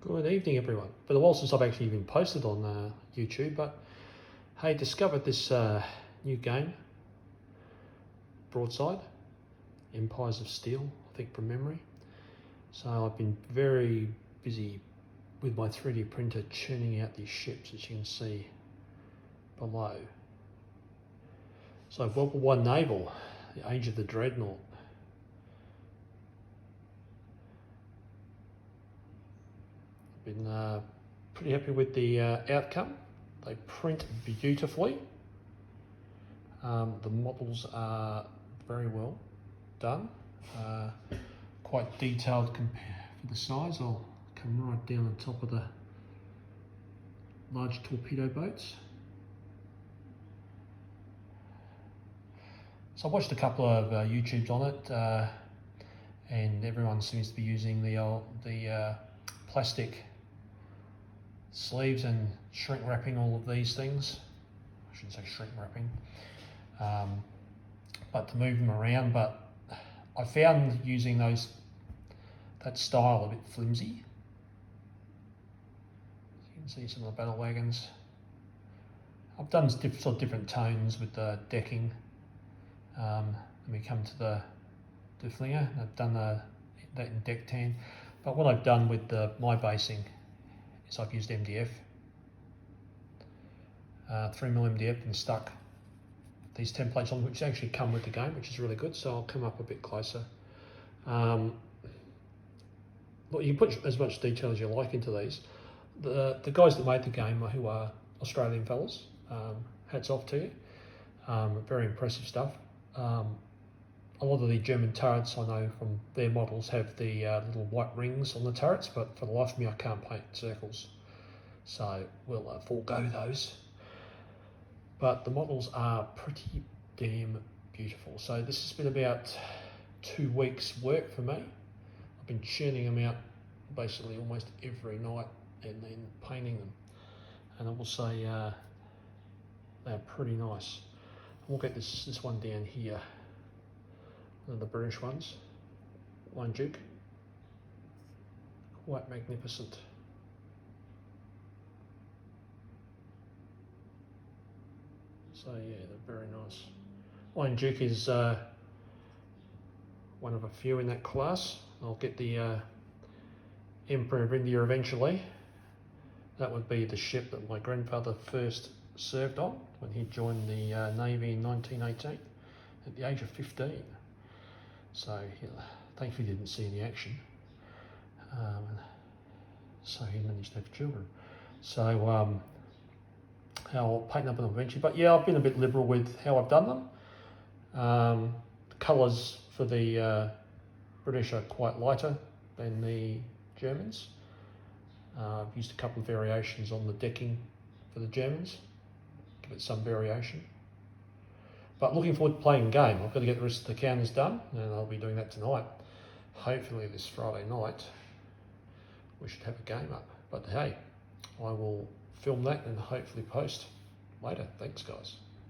Good evening, everyone. Been a while since I've actually even posted on YouTube, but hey, discovered this new game, Broadside, Empires of Steel, I think from memory. So I've been very busy with my 3D printer churning out these ships, as you can see below. So World War I Naval, the Age of the Dreadnought. Been pretty happy with the outcome. They print beautifully. The models are very well done. Quite detailed for the size. I'll come right down on top of the large torpedo boats. So I watched a couple of YouTubes on it, and everyone seems to be using the plastic sleeves and shrink wrapping all of these things. I shouldn't say shrink wrapping, but to move them around. But I found using that style a bit flimsy. You can see some of the battle wagons. I've done sort of different tones with the decking. Then we come to the flinger. I've done that in deck tan. But what I've done with my basing is I've used MDF, 3mm MDF, and stuck these templates on, which actually come with the game, which is really good. So I'll come up a bit closer. Look, you can put as much detail as you like into these. The guys that made the game, who are Australian fellas, hats off to you. Very impressive stuff. A lot of the German turrets, I know from their models, have the little white rings on the turrets, but for the life of me I can't paint circles, so we'll forego those. But the models are pretty damn beautiful. So this has been about 2 weeks work for me. I've been churning them out basically almost every night and then painting them, and I will say they're pretty nice. We'll get this one down here. One of the British ones, Lion Duke, quite magnificent. So yeah, they're very nice. Lion Duke is one of a few in that class. I'll get the Emperor of India eventually. That would be the ship that my grandfather first served on when he joined the Navy in 1918 at the age of 15. So thankfully didn't see any action. So he managed to have children. So I'll paint up on them eventually. But yeah, I've been a bit liberal with how I've done them. The colours for the British are quite lighter than the Germans. I've used a couple of variations on the decking for the Germans, give it some variation. But looking forward to playing the game. I've got to get the rest of the counters done, and I'll be doing that tonight. Hopefully this Friday night we should have a game up. But hey, I will film that and hopefully post later. Thanks, guys.